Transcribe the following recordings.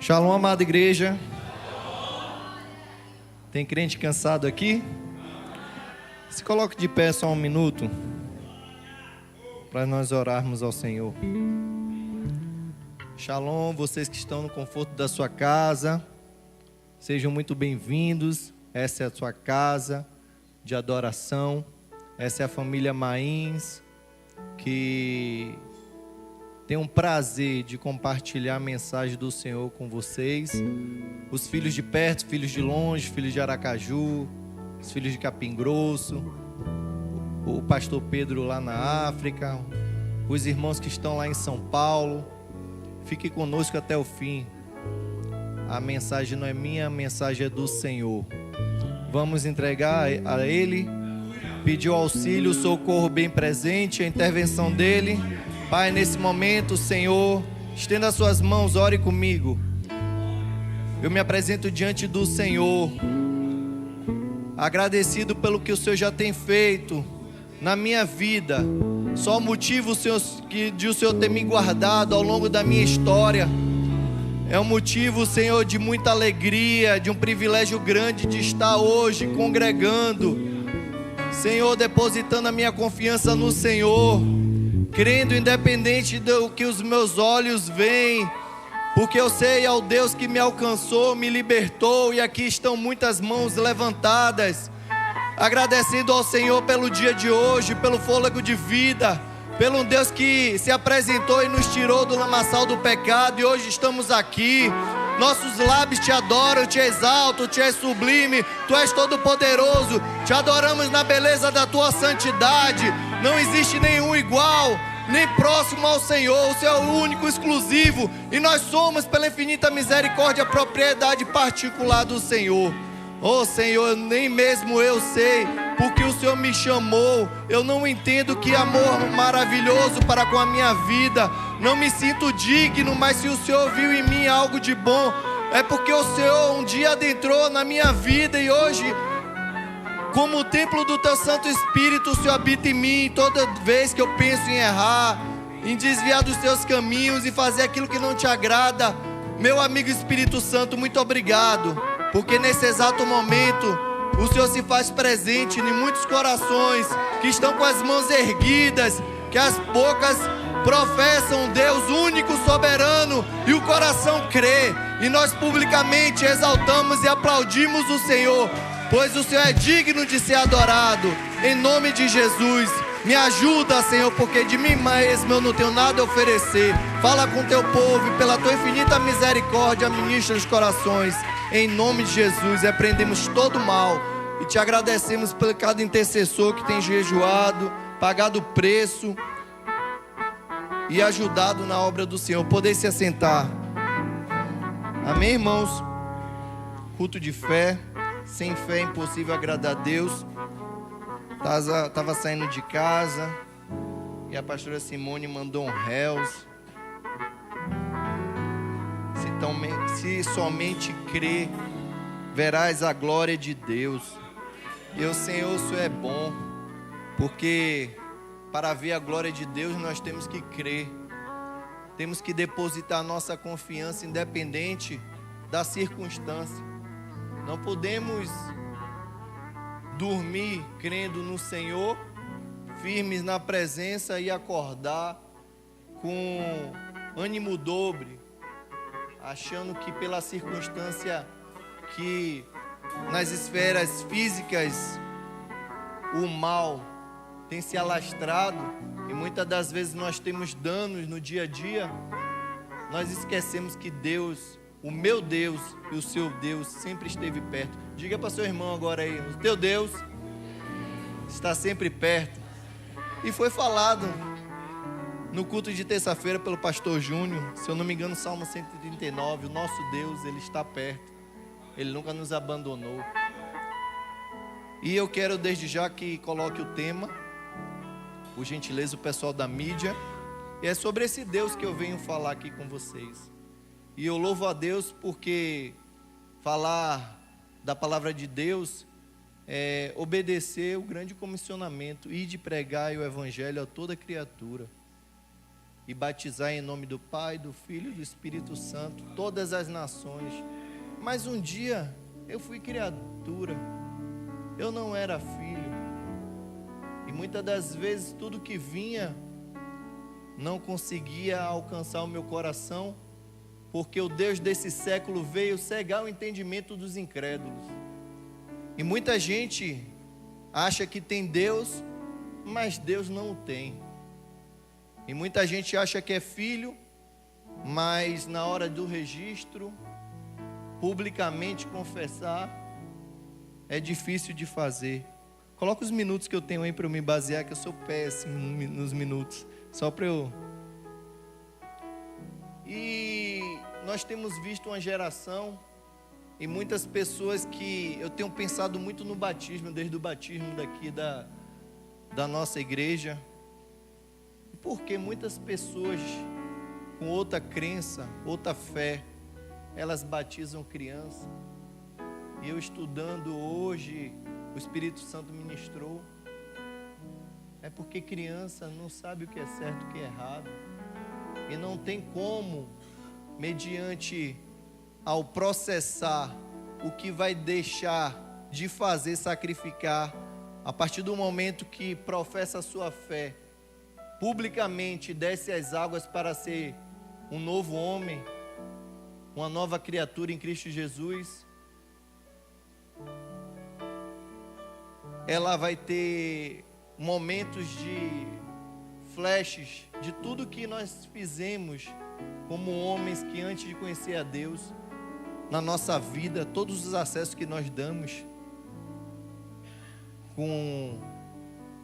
Shalom, amada igreja. Tem crente cansado aqui? Se coloque de pé só um minuto para nós orarmos ao Senhor. Shalom, vocês que estão no conforto da sua casa, sejam muito bem-vindos. Essa é a sua casa de adoração. Essa é a família Mains, que tem um prazer de compartilhar a mensagem do Senhor com vocês. Os filhos de perto, filhos de longe, filhos de Aracaju, os filhos de Capim Grosso, o pastor Pedro lá na África, os irmãos que estão lá em São Paulo. Fique conosco até o fim. A mensagem não é minha, a mensagem é do Senhor. Vamos entregar a Ele, pedir o auxílio, o socorro bem presente, a intervenção dEle. Pai, nesse momento, Senhor, estenda as suas mãos, ore comigo. Eu me apresento diante do Senhor, agradecido pelo que o Senhor já tem feito na minha vida. Só o motivo, Senhor, de o Senhor ter me guardado ao longo da minha história é um motivo, Senhor, de muita alegria, de um privilégio grande de estar hoje congregando, Senhor, depositando a minha confiança no Senhor, crendo independente do que os meus olhos veem, porque eu sei ao Deus que me alcançou, me libertou, e aqui estão muitas mãos levantadas, agradecendo ao Senhor pelo dia de hoje, pelo fôlego de vida, pelo Deus que se apresentou e nos tirou do lamaçal do pecado, e hoje estamos aqui. Nossos lábios te adoram, te exaltam, te és sublime, tu és todo poderoso, te adoramos na beleza da tua santidade. Não existe nenhum igual, nem próximo ao Senhor. O Senhor é o único, exclusivo, e nós somos, pela infinita misericórdia, a propriedade particular do Senhor. Oh Senhor, nem mesmo eu sei porque o Senhor me chamou. Eu não entendo que amor maravilhoso para com a minha vida. Não me sinto digno, mas se o Senhor viu em mim algo de bom, é porque o Senhor um dia adentrou na minha vida, e hoje, como o templo do teu Santo Espírito, o Senhor habita em mim. Toda vez que eu penso em errar, em desviar dos teus caminhos e fazer aquilo que não te agrada, meu amigo Espírito Santo, muito obrigado, porque nesse exato momento o Senhor se faz presente em muitos corações que estão com as mãos erguidas, que as bocas professam Deus único, soberano, e o coração crê, e nós publicamente exaltamos e aplaudimos o Senhor, pois o Senhor é digno de ser adorado. Em nome de Jesus, me ajuda, Senhor, porque de mim mesmo eu não tenho nada a oferecer. Fala com teu povo e pela tua infinita misericórdia ministra os corações. Em nome de Jesus, repreendemos todo mal e te agradecemos por cada intercessor que tem jejuado, pagado o preço e ajudado na obra do Senhor. Poder se assentar. Amém, irmãos? Culto de fé. Sem fé é impossível agradar a Deus. Estava saindo de casa e a pastora Simone mandou um réus. Se somente crer, verás a glória de Deus. E o Senhor, o Senhor é bom, porque para ver a glória de Deus nós temos que crer. Temos que depositar nossa confiança independente da circunstância. Não podemos dormir crendo no Senhor, firmes na presença, e acordar com ânimo dobre, achando que pela circunstância que nas esferas físicas o mal tem se alastrado, e muitas das vezes nós temos danos no dia a dia, nós esquecemos que Deus, o meu Deus e o seu Deus sempre esteve perto. Diga para seu irmão agora aí: o teu Deus está sempre perto. E foi falado no culto de terça-feira pelo pastor Júnior, se eu não me engano, Salmo 139, o nosso Deus, Ele está perto, Ele nunca nos abandonou. E eu quero desde já que coloque o tema, por gentileza, o pessoal da mídia, e é sobre esse Deus que eu venho falar aqui com vocês. E eu louvo a Deus porque falar da palavra de Deus é obedecer o grande comissionamento, ir de pregar o evangelho a toda criatura. e batizar em nome do Pai, do Filho e do Espírito Santo todas as nações. Mas um dia eu fui criatura, eu não era filho, e muitas das vezes tudo que vinha não conseguia alcançar o meu coração, porque o Deus desse século veio cegar o entendimento dos incrédulos. E muita gente acha que tem Deus, mas Deus não o tem. E muita gente acha que é filho, mas na hora do registro, publicamente confessar, é difícil de fazer. Coloca os minutos que eu tenho aí para eu me basear, que eu sou péssimo nos minutos. Só para eu... E nós temos visto uma geração e muitas pessoas que... Eu tenho pensado muito no batismo, desde o batismo daqui da nossa igreja. Porque muitas pessoas com outra crença, outra fé, elas batizam criança. E eu estudando hoje, o Espírito Santo ministrou. É porque criança não sabe o que é certo e o que é errado. E não tem como, mediante ao processar o que vai deixar de fazer, sacrificar, a partir do momento que professa a sua fé, publicamente desce as águas para ser um novo homem, uma nova criatura em Cristo Jesus, ela vai ter momentos de flashes de tudo que nós fizemos como homens que antes de conhecer a Deus, na nossa vida, todos os acessos que nós damos, com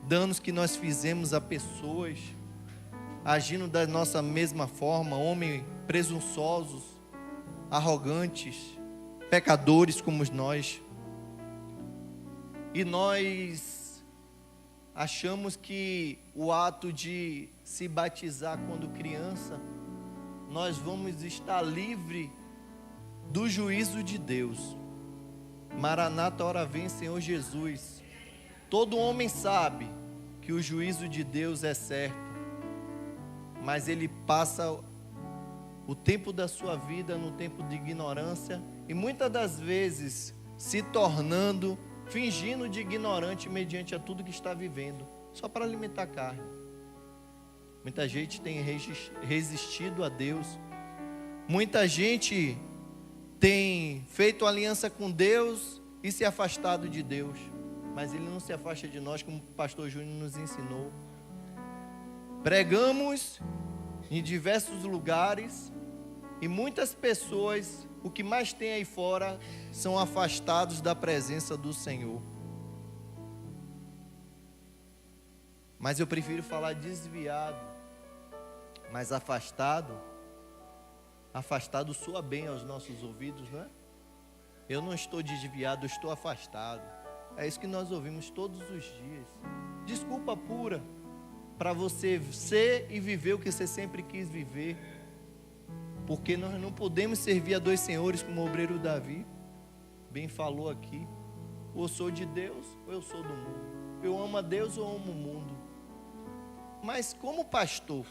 danos que nós fizemos a pessoas, agindo da nossa mesma forma, homens presunçosos, arrogantes, pecadores como nós. E nós achamos que o ato de se batizar quando criança, nós vamos estar livre do juízo de Deus. Maranata, ora vem, Senhor Jesus. Todo homem sabe que o juízo de Deus é certo, mas ele passa o tempo da sua vida no tempo de ignorância e muitas das vezes se tornando, fingindo de ignorante mediante a tudo que está vivendo, só para alimentar a carne. Muita gente tem resistido a Deus, muita gente tem feito aliança com Deus e se afastado de Deus. Mas Ele não se afasta de nós, como o pastor Júnior nos ensinou. Pregamos em diversos lugares e muitas pessoas, o que mais tem aí fora, são afastados da presença do Senhor. Mas eu prefiro falar desviado, mas afastado soa bem aos nossos ouvidos, não é? Eu não estou desviado, eu estou afastado. É isso que nós ouvimos todos os dias. Desculpa pura para você ser e viver o que você sempre quis viver. Porque nós não podemos servir a dois senhores, como o obreiro Davi bem falou aqui. Ou eu sou de Deus ou eu sou do mundo. Eu amo a Deus ou amo o mundo. Mas como pastor,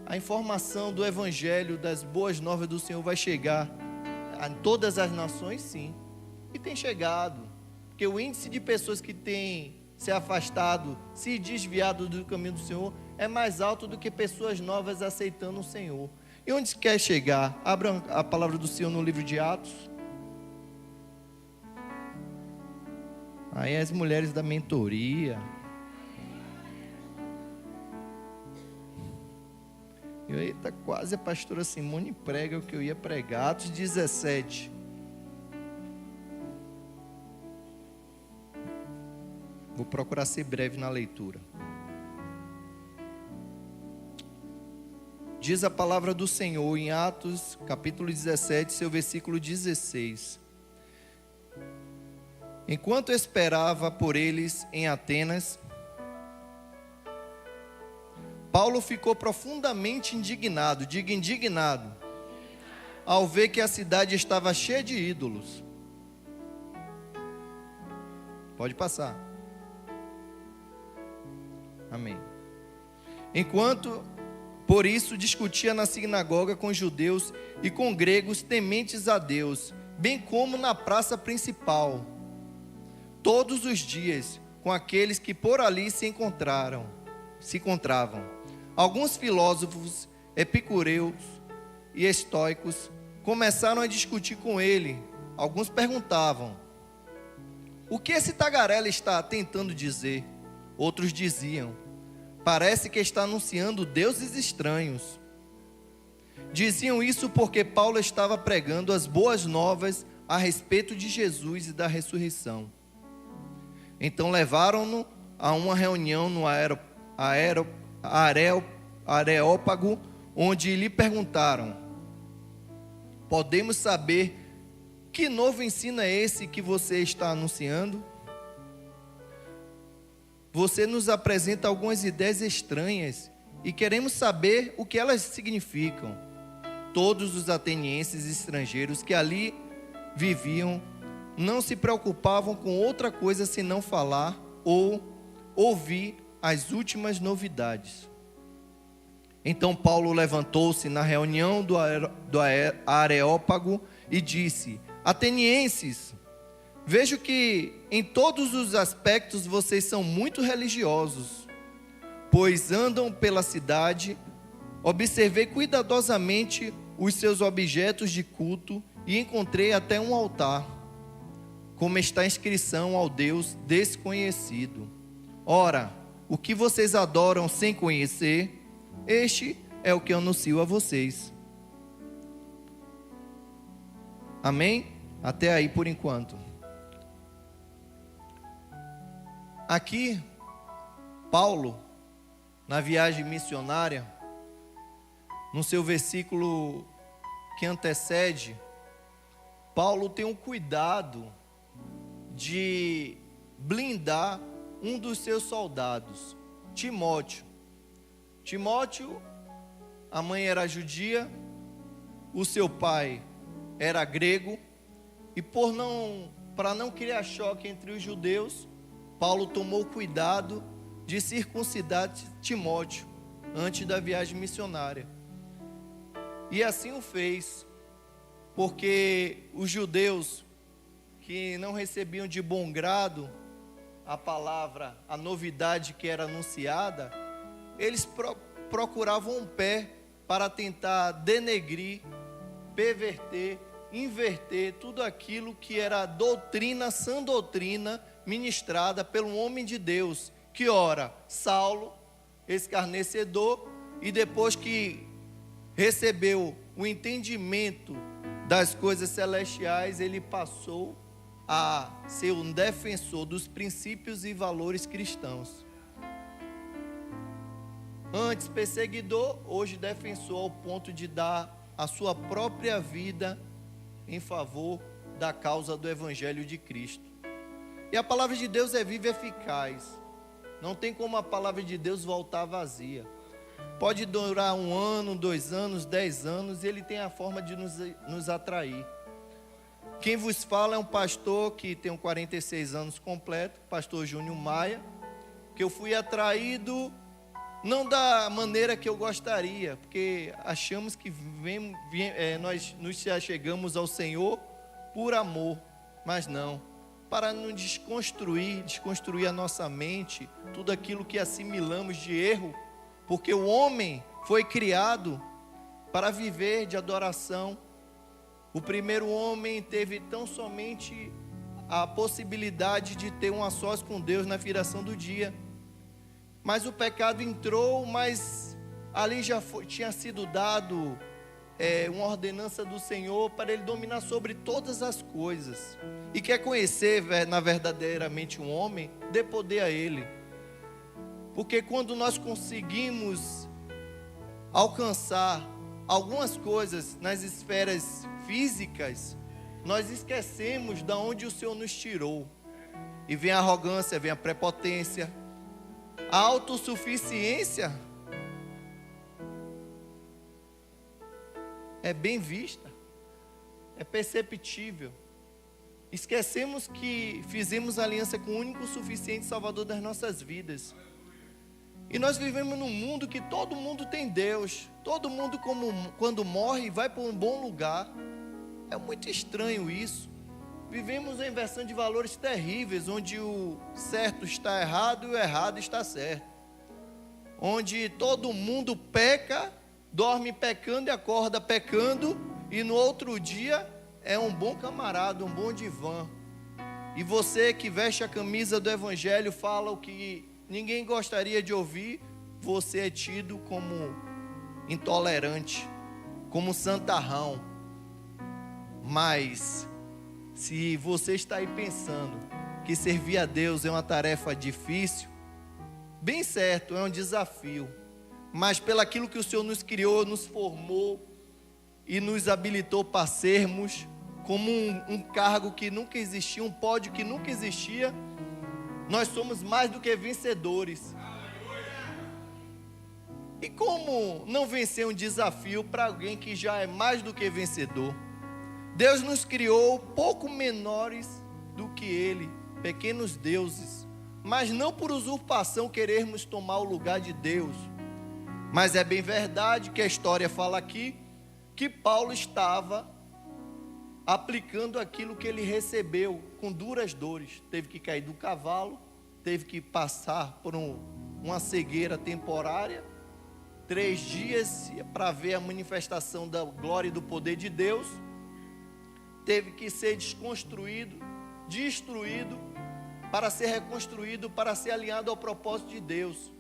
a informação do Evangelho, das boas novas do Senhor vai chegar a todas as nações, sim. E tem chegado, porque o índice de pessoas que têm se afastado, se desviado do caminho do Senhor, é mais alto do que pessoas novas aceitando o Senhor. E onde quer chegar? Abra a palavra do Senhor no livro de Atos. Aí as mulheres da mentoria. Eita, quase a pastora Simone prega o que eu ia pregar. Atos 17. Vou procurar ser breve na leitura. Diz a palavra do Senhor em Atos, capítulo 17, seu versículo 16. Enquanto esperava por eles em Atenas, Paulo ficou profundamente indignado, diga indignado, ao ver que a cidade estava cheia de ídolos. Pode passar. Amém. Enquanto, por isso, discutia na sinagoga com judeus e com gregos tementes a Deus, bem como na praça principal, todos os dias, com aqueles que por ali se encontravam. Alguns filósofos, epicureus e estoicos começaram a discutir com ele. Alguns perguntavam: o que esse tagarela está tentando dizer? Outros diziam: parece que está anunciando deuses estranhos. Diziam isso porque Paulo estava pregando as boas novas a respeito de Jesus e da ressurreição. Então levaram-no a uma reunião no Areópago, onde lhe perguntaram: podemos saber que novo ensino é esse que você está anunciando? Você nos apresenta algumas ideias estranhas e queremos saber o que elas significam. Todos os atenienses estrangeiros que ali viviam não se preocupavam com outra coisa senão falar ou ouvir as últimas novidades. Então Paulo levantou-se na reunião do Areópago e disse: atenienses, vejo que em todos os aspectos vocês são muito religiosos, pois andam pela cidade. Observei cuidadosamente os seus objetos de culto e encontrei até um altar, como está a inscrição ao Deus desconhecido. Ora, o que vocês adoram sem conhecer, este é o que eu anuncio a vocês. Amém? Até aí por enquanto. Aqui, Paulo, na viagem missionária, no seu versículo que antecede, Paulo tem um cuidado de blindar um dos seus soldados, Timóteo. Timóteo, a mãe era judia, o seu pai era grego, e para não criar choque entre os judeus, Paulo tomou cuidado de circuncidar Timóteo antes da viagem missionária. E assim o fez, porque os judeus que não recebiam de bom grado a palavra, a novidade que era anunciada, eles procuravam um pé para tentar denegrir, perverter, inverter tudo aquilo que era doutrina, sã doutrina, ministrada pelo homem de Deus, que ora, Saulo, escarnecedor, e depois que recebeu o entendimento das coisas celestiais, ele passou a ser um defensor dos princípios e valores cristãos. Antes perseguidor, hoje defensor, ao ponto de dar a sua própria vida em favor da causa do Evangelho de Cristo. E a palavra de Deus é viva e eficaz. Não tem como a palavra de Deus voltar vazia. Pode durar 1 ano, 2 anos, 10 anos, e ele tem a forma de nos atrair. Quem vos fala é um pastor que tem 46 anos completo, pastor Júnior Maia, que eu fui atraído não da maneira que eu gostaria, porque achamos que nós nos chegamos ao Senhor por amor, mas não, para nos desconstruir a nossa mente, tudo aquilo que assimilamos de erro, porque o homem foi criado para viver de adoração. O primeiro homem teve tão somente a possibilidade de ter um a sós com Deus na viração do dia. Mas o pecado entrou, mas ali já tinha sido dado uma ordenança do Senhor para Ele dominar sobre todas as coisas. E quer conhecer verdadeiramente um homem, dê poder a Ele. Porque quando nós conseguimos alcançar algumas coisas nas esferas físicas, nós esquecemos de onde o Senhor nos tirou. E vem a arrogância, vem a prepotência, a autossuficiência é bem vista, é perceptível. Esquecemos que fizemos aliança com o único suficiente Salvador das nossas vidas. E nós vivemos num mundo que todo mundo tem Deus. Todo mundo, quando morre, vai para um bom lugar. É muito estranho isso. Vivemos uma inversão de valores terríveis, onde o certo está errado e o errado está certo. Onde todo mundo peca, dorme pecando e acorda pecando, e no outro dia é um bom camarada, um bom divã. E você que veste a camisa do Evangelho fala o que ninguém gostaria de ouvir, você é tido como intolerante, como santarrão. Mas se você está aí pensando que servir a Deus é uma tarefa difícil, bem certo, é um desafio. Mas pelaquilo que o Senhor nos criou, nos formou e nos habilitou para sermos, como um cargo que nunca existia, um pódio que nunca existia, nós somos mais do que vencedores. E como não vencer um desafio para alguém que já é mais do que vencedor? Deus nos criou pouco menores do que Ele, pequenos deuses, mas não por usurpação querermos tomar o lugar de Deus. Mas é bem verdade que a história fala aqui que Paulo estava aplicando aquilo que ele recebeu com duras dores. Teve que cair do cavalo, teve que passar por uma cegueira temporária, 3 dias para ver a manifestação da glória e do poder de Deus. Teve que ser desconstruído, destruído, para ser reconstruído, para ser alinhado ao propósito de Deus.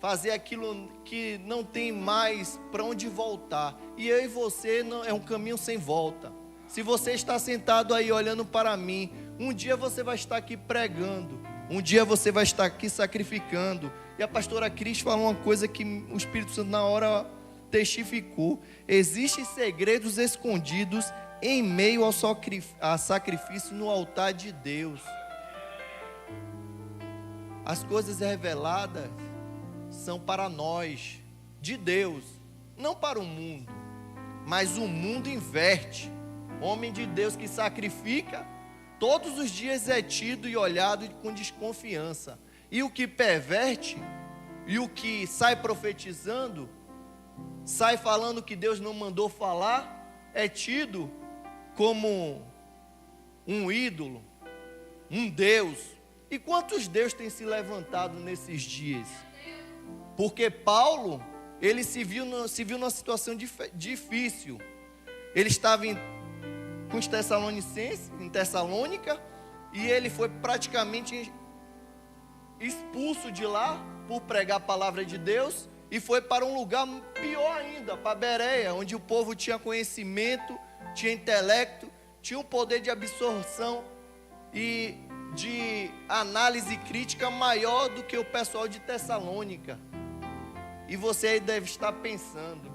Fazer aquilo que não tem mais para onde voltar. E eu e você não, é um caminho sem volta. Se você está sentado aí olhando para mim, um dia você vai estar aqui pregando, um dia você vai estar aqui sacrificando. E a pastora Cris falou uma coisa que o Espírito Santo na hora testificou. Existem segredos escondidos em meio ao sacrifício no altar de Deus. As coisas reveladas são para nós, de Deus, não para o mundo. Mas o mundo inverte. Homem de Deus que sacrifica, todos os dias é tido e olhado com desconfiança. E o que perverte, e o que sai profetizando, sai falando que Deus não mandou falar, é tido como um ídolo, um Deus. E quantos deuses têm se levantado nesses dias? Porque Paulo, ele se viu numa situação difícil. Ele estava com os Tessalonicenses, em Tessalônica, e ele foi praticamente expulso de lá por pregar a palavra de Deus, e foi para um lugar pior ainda, para Bereia, onde o povo tinha conhecimento, tinha intelecto, tinha um poder de absorção e de análise crítica maior do que o pessoal de Tessalônica. E você aí deve estar pensando: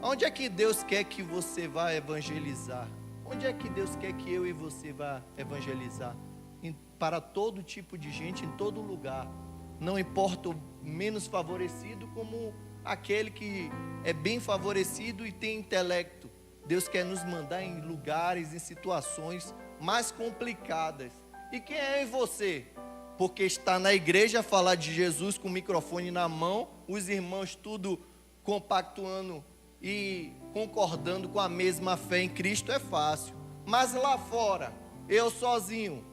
onde é que Deus quer que você vá evangelizar? Onde é que Deus quer que eu e você vá evangelizar? Para todo tipo de gente, em todo lugar. Não importa o menos favorecido como aquele que é bem favorecido e tem intelecto. Deus quer nos mandar em lugares, em situações mais complicadas. E quem é você? Porque está na igreja a falar de Jesus com o microfone na mão, os irmãos tudo compactuando e concordando com a mesma fé em Cristo é fácil. Mas lá fora, eu sozinho,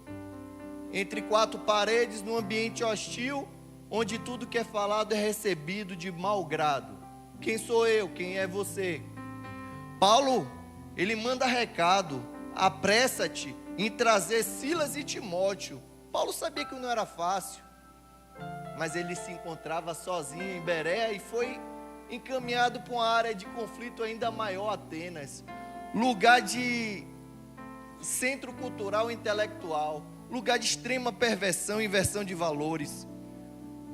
entre 4 paredes, num ambiente hostil, onde tudo que é falado é recebido de mau grado. Quem sou eu? Quem é você? Paulo, ele manda recado: apressa-te em trazer Silas e Timóteo. Paulo sabia que não era fácil, mas ele se encontrava sozinho em Bereia e foi encaminhado para uma área de conflito ainda maior, Atenas, lugar de centro cultural e intelectual, lugar de extrema perversão e inversão de valores,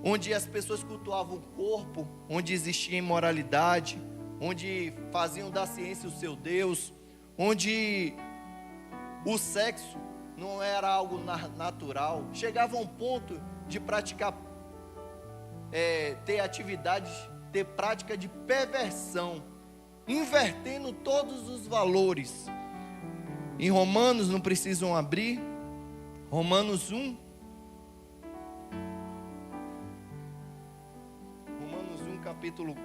onde as pessoas cultuavam o corpo, onde existia imoralidade, onde faziam da ciência o seu Deus, onde o sexo não era algo natural, chegava a um ponto de praticar, ter atividades, ter prática de perversão, invertendo todos os valores. Em Romanos, não precisam abrir, Romanos 1, capítulo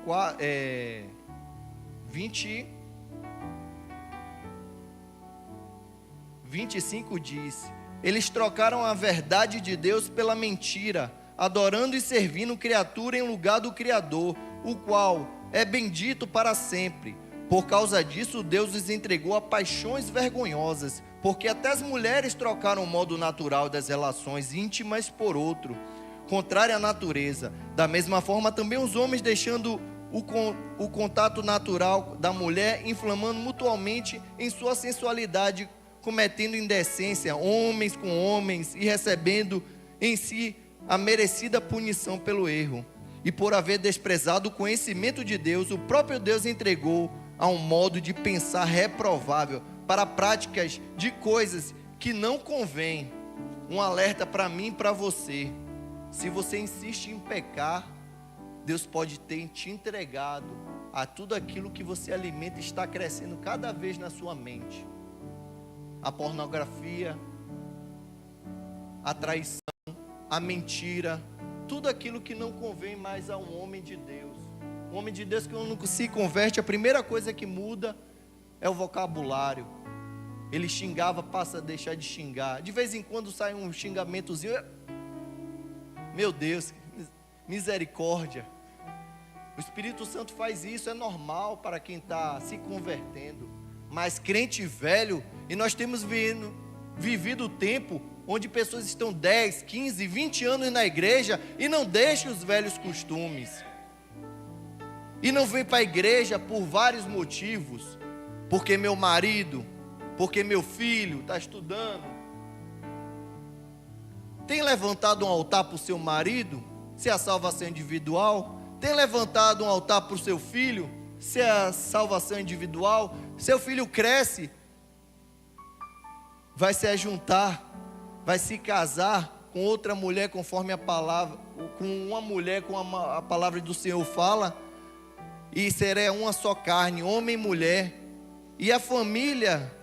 25 diz: eles trocaram a verdade de Deus pela mentira, adorando e servindo criatura em lugar do Criador, o qual é bendito para sempre. Por causa disso, Deus os entregou a paixões vergonhosas, porque até as mulheres trocaram o modo natural das relações íntimas por outro, contrário à natureza. Da mesma forma, também os homens, deixando o contato natural da mulher, inflamando mutuamente em sua sensualidade, cometendo indecência, homens com homens, e recebendo em si a merecida punição pelo erro. E por haver desprezado o conhecimento de Deus, o próprio Deus entregou a um modo de pensar reprovável, para práticas de coisas que não convém. Um alerta para mim e para você: se você insiste em pecar, Deus pode ter te entregado a tudo aquilo que você alimenta, está crescendo cada vez na sua mente. A pornografia, a traição, a mentira, tudo aquilo que não convém mais a um homem de Deus. Um homem de Deus que não se converte, a primeira coisa que muda é o vocabulário. Ele xingava, passa a deixar de xingar. De vez em quando sai um xingamentozinho. Meu Deus, misericórdia. O Espírito Santo faz isso, é normal para quem está se convertendo. Mas crente velho, e nós temos vivido o tempo onde pessoas estão 10, 15, 20 anos na igreja e não deixam os velhos costumes. E não vem para a igreja por vários motivos. Porque meu marido, porque meu filho está estudando. Tem levantado um altar para o seu marido, se é a salvação individual? Tem levantado um altar para o seu filho, se é a salvação individual? Seu filho cresce, vai se ajuntar, vai se casar com outra mulher conforme a palavra, com uma mulher com a palavra do Senhor fala, e será uma só carne, homem e mulher. E a família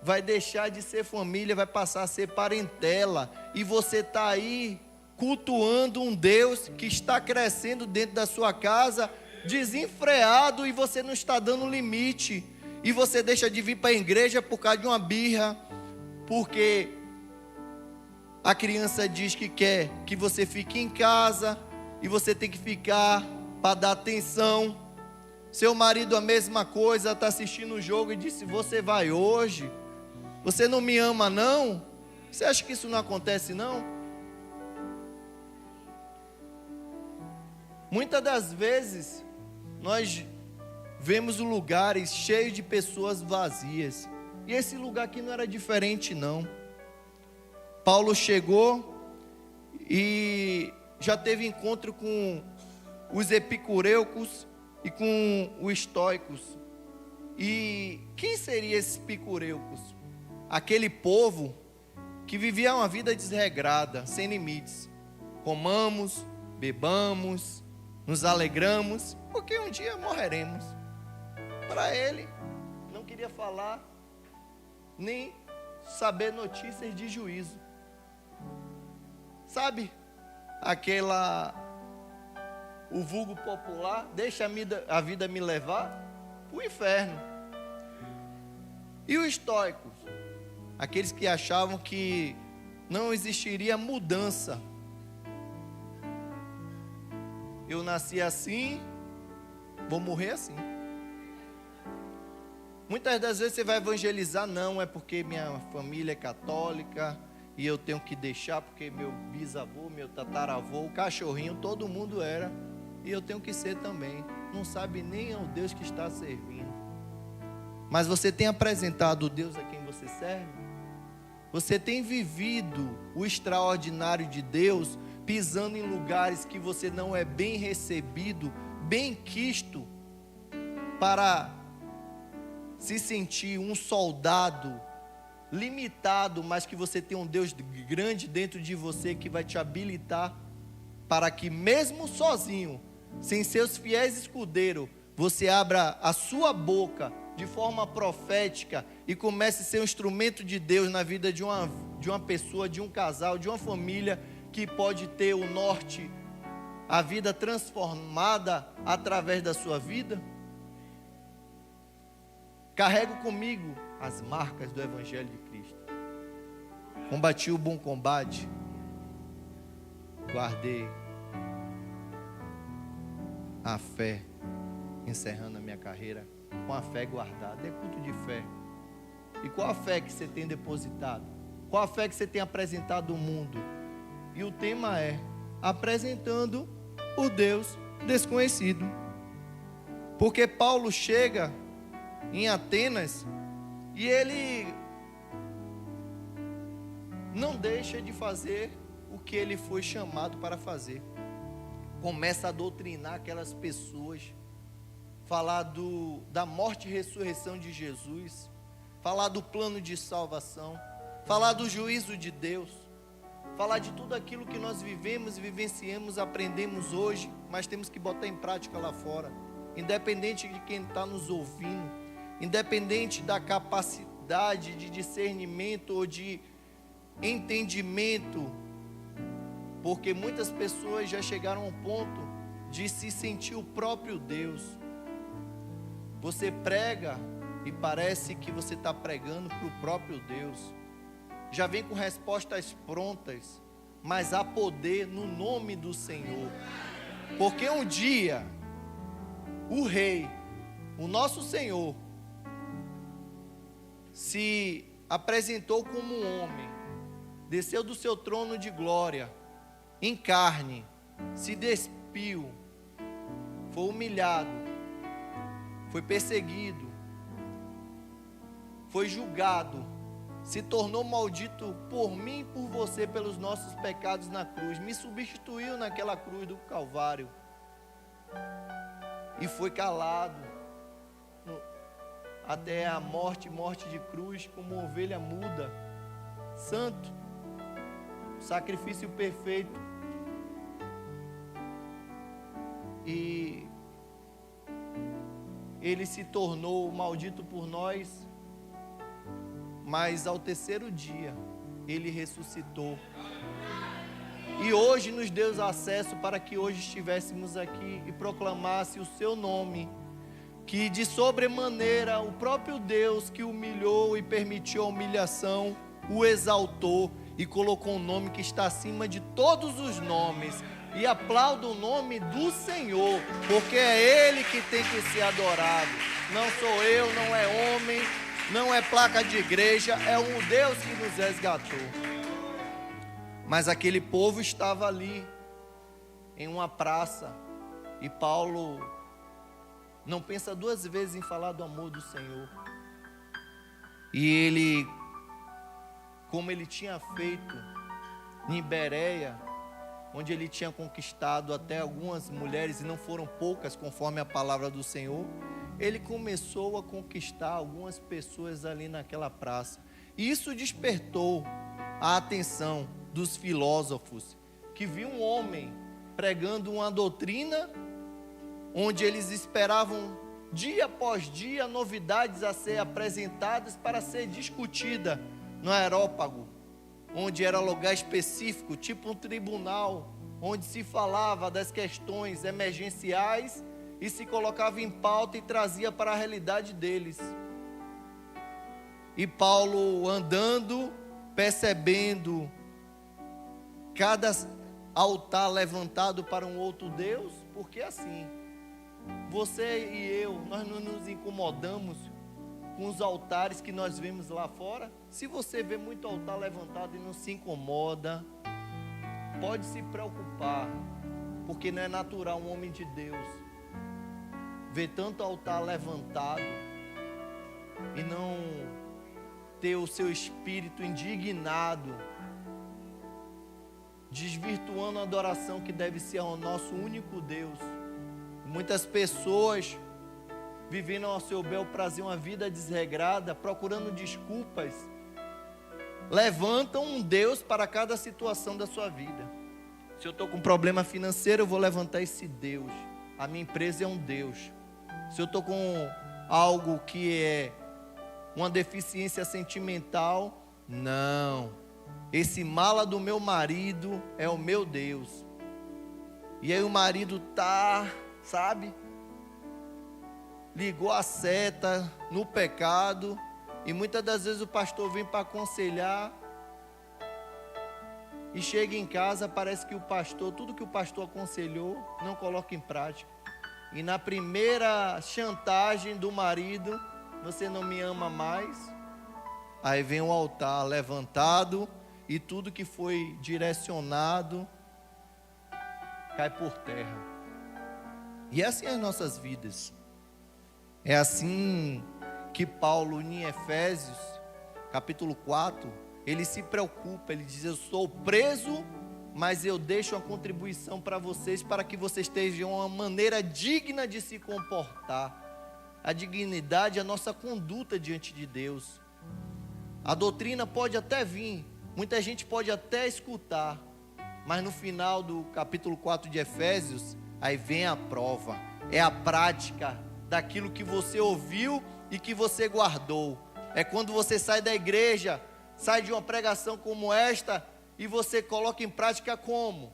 vai deixar de ser família, vai passar a ser parentela. E você está aí cultuando um Deus que está crescendo dentro da sua casa, desenfreado, e você não está dando limite. E você deixa de vir para a igreja por causa de uma birra, porque a criança diz que quer que você fique em casa, e você tem que ficar para dar atenção. Seu marido a mesma coisa, está assistindo o jogo e disse: você vai hoje? Você não me ama não? Você acha que isso não acontece não? Muitas das vezes nós vemos lugares cheios de pessoas vazias, e esse lugar aqui não era diferente não. Paulo chegou e já teve encontro com os epicureus e com os estoicos. E quem seriam esses epicureus? Aquele povo que vivia uma vida desregrada, sem limites. Comamos, bebamos, nos alegramos, porque um dia morreremos. Para ele, não queria falar, nem saber notícias de juízo. Sabe, o vulgo popular: deixa a vida me levar para o inferno. E os estoicos? Aqueles que achavam que não existiria mudança. Eu nasci assim, vou morrer assim. Muitas das vezes você vai evangelizar: não, é porque minha família é católica e eu tenho que deixar, porque meu bisavô, meu tataravô, o cachorrinho, todo mundo era, e eu tenho que ser também. Não sabe nem ao Deus que está servindo. Mas você tem apresentado o Deus a quem você serve? Você tem vivido o extraordinário de Deus, pisando em lugares que você não é bem recebido, bem quisto, para se sentir um soldado limitado, mas que você tem um Deus grande dentro de você, que vai te habilitar para que mesmo sozinho, sem seus fiéis escudeiros, você abra a sua boca de forma profética e comece a ser um instrumento de Deus na vida de uma pessoa, de um casal, de uma família, que pode ter o norte a vida transformada através da sua vida? Carrego comigo as marcas do Evangelho de Cristo. Combati o bom combate, guardei a fé, encerrando a minha carreira com a fé guardada. É culto de fé. E qual a fé que você tem depositado? Qual a fé que você tem apresentado ao mundo? E o tema é apresentando o Deus desconhecido. Porque Paulo chega em Atenas e ele não deixa de fazer o que ele foi chamado para fazer. Começa a doutrinar aquelas pessoas, falar da morte e ressurreição de Jesus, falar do plano de salvação, falar do juízo de Deus, falar de tudo aquilo que nós vivemos, vivenciamos, aprendemos hoje, mas temos que botar em prática lá fora, independente de quem está nos ouvindo, independente da capacidade de discernimento ou de entendimento, porque muitas pessoas já chegaram ao ponto de se sentir o próprio Deus. Você prega e parece que você está pregando para o próprio Deus. Já vem com respostas prontas, mas há poder no nome do Senhor. Porque um dia, o Rei, o nosso Senhor, se apresentou como um homem, desceu do seu trono de glória, em carne, se despiu, foi humilhado, foi perseguido, foi julgado, se tornou maldito por mim e por você, pelos nossos pecados na cruz, me substituiu naquela cruz do Calvário, e foi calado, até a morte de cruz, como ovelha muda, santo, sacrifício perfeito, e ele se tornou maldito por nós, mas ao terceiro dia, ele ressuscitou, e hoje nos deu acesso para que hoje estivéssemos aqui e proclamasse o seu nome, que de sobremaneira o próprio Deus que humilhou e permitiu a humilhação, o exaltou e colocou um nome que está acima de todos os nomes, e aplauda o nome do Senhor, porque é Ele que tem que ser adorado, não sou eu, não é homem, não é placa de igreja, é um Deus que nos resgatou. Mas aquele povo estava ali, em uma praça, e Paulo não pensa duas vezes em falar do amor do Senhor, e ele, como ele tinha feito em Bereia, onde ele tinha conquistado até algumas mulheres, e não foram poucas, conforme a palavra do Senhor, ele começou a conquistar algumas pessoas ali naquela praça. E isso despertou a atenção dos filósofos, que viam um homem pregando uma doutrina, onde eles esperavam dia após dia novidades a ser apresentadas para ser discutida no Areópago, onde era lugar específico, tipo um tribunal, onde se falava das questões emergenciais e se colocava em pauta e trazia para a realidade deles. E Paulo andando, percebendo cada altar levantado para um outro Deus, porque assim, você e eu, nós não nos incomodamos com os altares que nós vemos lá fora. Se você vê muito altar levantado e não se incomoda, pode se preocupar, porque não é natural um homem de Deus ver tanto altar levantado e não ter o seu espírito indignado, desvirtuando a adoração que deve ser ao nosso único Deus. Muitas pessoas, vivendo ao seu bel prazer uma vida desregrada, procurando desculpas, levantam um Deus para cada situação da sua vida. Se eu estou com um problema financeiro, eu vou levantar esse Deus. A minha empresa é um Deus. Se eu estou com algo que é uma deficiência sentimental, não, esse mala do meu marido é o meu Deus. E aí o marido tá, sabe, ligou a seta no pecado. E muitas das vezes o pastor vem para aconselhar. E chega em casa, parece que o pastor, tudo que o pastor aconselhou, não coloca em prática. E na primeira chantagem do marido, você não me ama mais. Aí vem o altar levantado e tudo que foi direcionado cai por terra. E é assim as nossas vidas. É assim que Paulo, em Efésios, capítulo 4, ele se preocupa, ele diz: eu sou preso, mas eu deixo uma contribuição para vocês, para que vocês tenham uma maneira digna de se comportar. A dignidade é a nossa conduta diante de Deus. A doutrina pode até vir, muita gente pode até escutar, mas no final do capítulo 4 de Efésios, aí vem a prova, é a prática daquilo que você ouviu e que você guardou. É quando você sai da igreja, sai de uma pregação como esta e você coloca em prática como?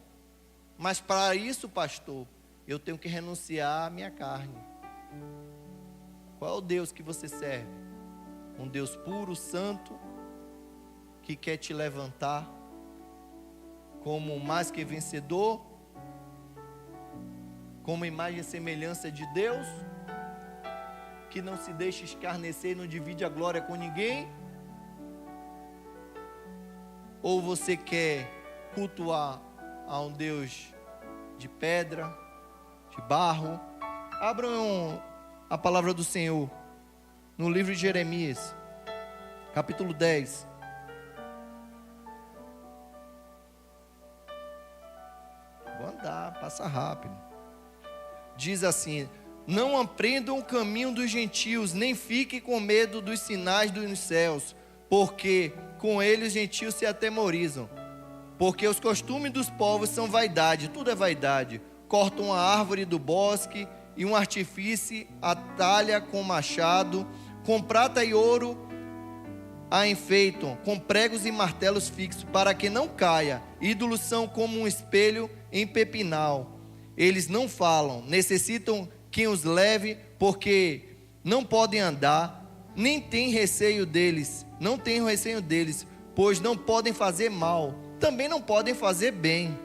Mas para isso, pastor, eu tenho que renunciar à minha carne. Qual é o Deus que você serve? Um Deus puro, santo, que quer te levantar como mais que vencedor, como imagem e semelhança de Deus, que não se deixa escarnecer e não divide a glória com ninguém? Ou você quer cultuar a um Deus de pedra, de barro? Abram a palavra do Senhor no livro de Jeremias, capítulo 10. Vou andar, passa rápido. Diz assim: não aprendam o caminho dos gentios, nem fiquem com medo dos sinais dos céus, porque com eles os gentios se atemorizam. Porque os costumes dos povos são vaidade, tudo é vaidade. Cortam a árvore do bosque e um artífice a talha com machado, com prata e ouro a enfeitam, com pregos e martelos fixos, para que não caia. Ídolos são como um espelho em pepinal. Eles não falam, necessitam quem os leve, porque não podem andar, nem tem receio deles, não tenho receio deles, pois não podem fazer mal, também não podem fazer bem.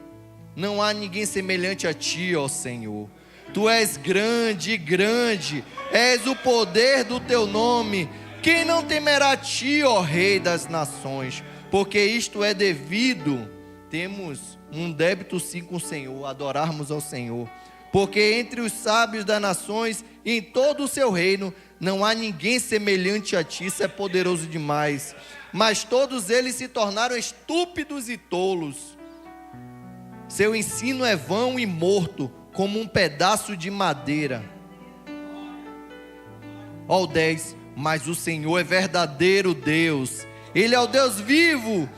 Não há ninguém semelhante a ti, ó Senhor. Tu és grande, grande, és o poder do teu nome. Quem não temerá a ti, ó Rei das nações? Porque isto é devido, temos um débito sim com o Senhor, adorarmos ao Senhor. Porque entre os sábios das nações e em todo o seu reino, não há ninguém semelhante a ti. Isso é poderoso demais. Mas todos eles se tornaram estúpidos e tolos. Seu ensino é vão e morto, como um pedaço de madeira. Ó o 10, mas o Senhor é verdadeiro Deus. Ele é o Deus vivo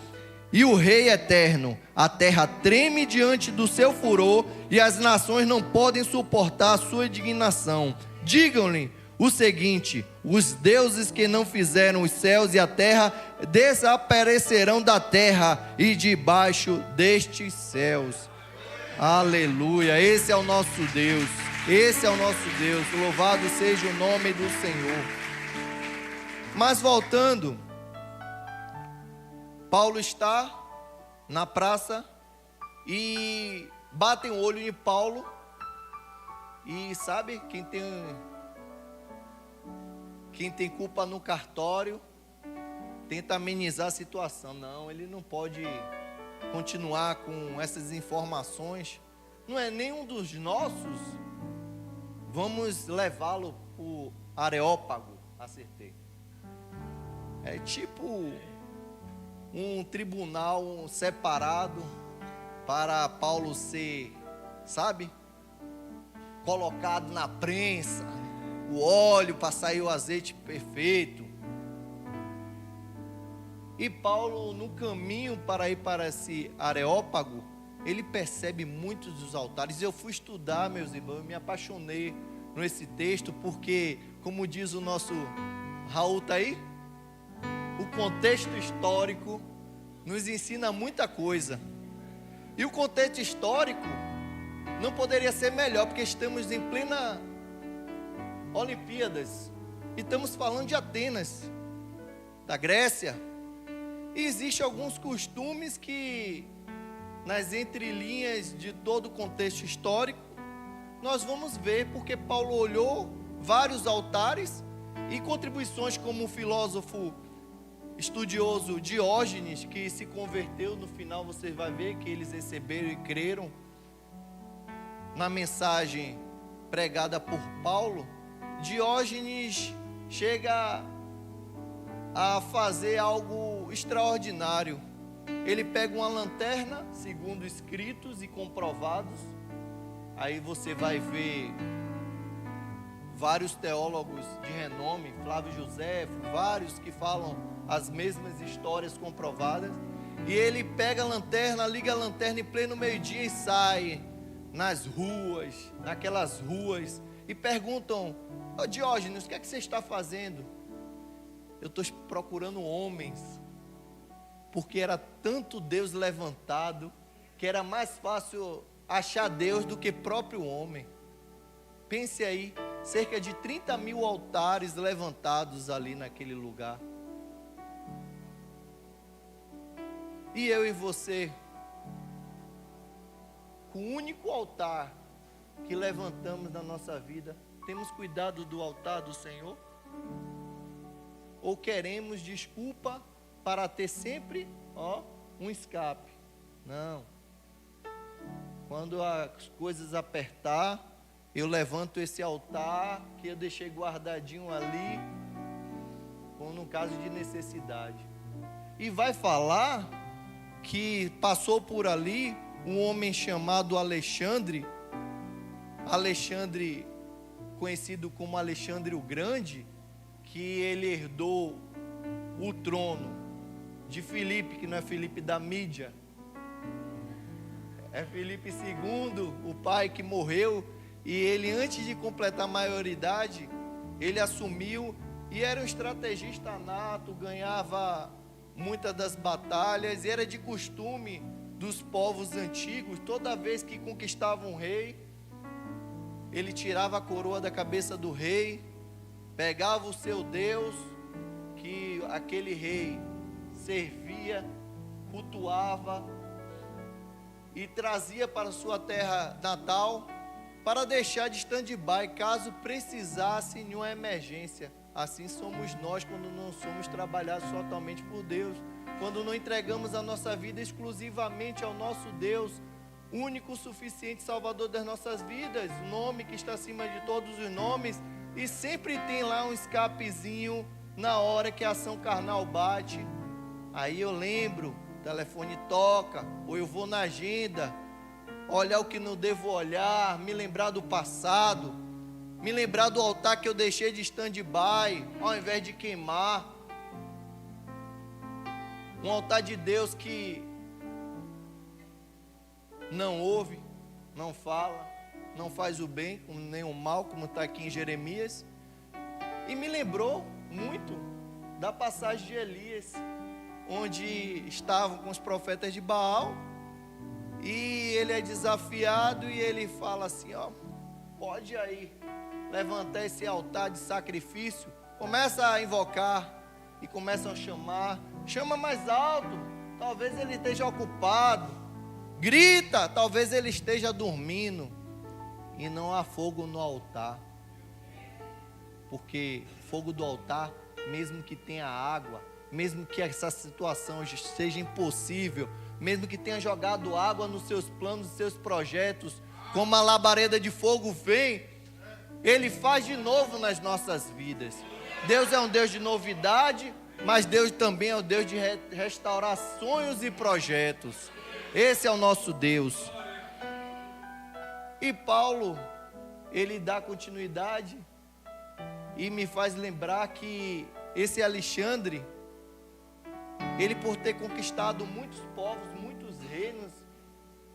e o Rei eterno. A terra treme diante do seu furor e as nações não podem suportar a sua indignação. Digam-lhe o seguinte: os deuses que não fizeram os céus e a terra desaparecerão da terra e debaixo destes céus. Aleluia, esse é o nosso Deus, esse é o nosso Deus, louvado seja o nome do Senhor. Mas voltando, Paulo está na praça e batem o olho em Paulo, e sabe, quem tem culpa no cartório tenta amenizar a situação. Não, ele não pode continuar com essas informações, não é nenhum dos nossos, vamos levá-lo para o Areópago. Acertei. É tipo um tribunal separado para Paulo ser, sabe, colocado na prensa, o óleo para sair o azeite perfeito. E Paulo, no caminho para ir para esse Areópago, ele percebe muitos dos altares. Eu fui estudar, meus irmãos, eu me apaixonei nesse texto, porque, como diz o nosso Raul, tá aí? O contexto histórico nos ensina muita coisa. E o contexto histórico Não poderia ser melhor, porque estamos em plena Olimpíadas e estamos falando de Atenas, da Grécia. E existem alguns costumes que, nas entrelinhas de todo o contexto histórico, nós vamos ver, porque Paulo olhou vários altares e contribuições, como o filósofo estudioso Diógenes, que se converteu no final. Você vai ver que eles receberam e creram na mensagem pregada por Paulo. Diógenes chega a fazer algo extraordinário. Ele pega uma lanterna, segundo escritos e comprovados. Aí você vai ver vários teólogos de renome, Flávio José, vários que falam as mesmas histórias comprovadas. E ele pega a lanterna, liga a lanterna em pleno meio-dia e sai nas ruas, naquelas ruas, e perguntam: ô Diógenes, o que é que você está fazendo? Eu estou procurando homens, porque era tanto Deus levantado, que era mais fácil achar Deus do que próprio homem. Pense aí, cerca de 30 mil altares levantados ali naquele lugar. E eu e você, com o único altar que levantamos na nossa vida, temos cuidado do altar do Senhor? Ou queremos desculpa para ter sempre, um escape? Não. Quando as coisas apertar, eu levanto esse altar que eu deixei guardadinho ali, como no caso de necessidade. E vai falar que passou por ali um homem chamado Alexandre, conhecido como Alexandre o Grande, que ele herdou o trono de Filipe, que não é Filipe da mídia, é Filipe II, o pai que morreu, e ele, antes de completar a maioridade, ele assumiu e era um estrategista nato, ganhava muitas das batalhas, e era de costume dos povos antigos, toda vez que conquistavam um rei, ele tirava a coroa da cabeça do rei, pegava o seu Deus, que aquele rei servia, cultuava, e trazia para sua terra natal, para deixar de stand-by, caso precisasse em uma emergência. Assim somos nós quando não somos trabalhados totalmente por Deus, quando não entregamos a nossa vida exclusivamente ao nosso Deus, único, suficiente Salvador das nossas vidas, o nome que está acima de todos os nomes, e sempre tem lá um escapezinho na hora que a ação carnal bate. Aí eu lembro, o telefone toca, ou eu vou na agenda, olhar o que não devo olhar, me lembrar do passado, me lembrar do altar que eu deixei de stand-by, ao invés de queimar. Um altar de Deus que não ouve, não fala, não faz o bem, nem o mal, como está aqui em Jeremias. E me lembrou muito da passagem de Elias, onde estavam com os profetas de Baal, e ele é desafiado e ele fala assim: pode aí levantar esse altar de sacrifício, começa a invocar, e começam a chamar, chama mais alto, talvez ele esteja ocupado, grita, talvez ele esteja dormindo, e não há fogo no altar, porque fogo do altar, mesmo que tenha água, mesmo que essa situação seja impossível, mesmo que tenha jogado água nos seus planos, nos seus projetos, como a labareda de fogo vem, Ele faz de novo nas nossas vidas. Deus é um Deus de novidade, mas Deus também é o Deus de restaurar sonhos e projetos. Esse é o nosso Deus. E Paulo, ele dá continuidade e me faz lembrar que esse Alexandre, ele, por ter conquistado muitos povos, muitos reinos,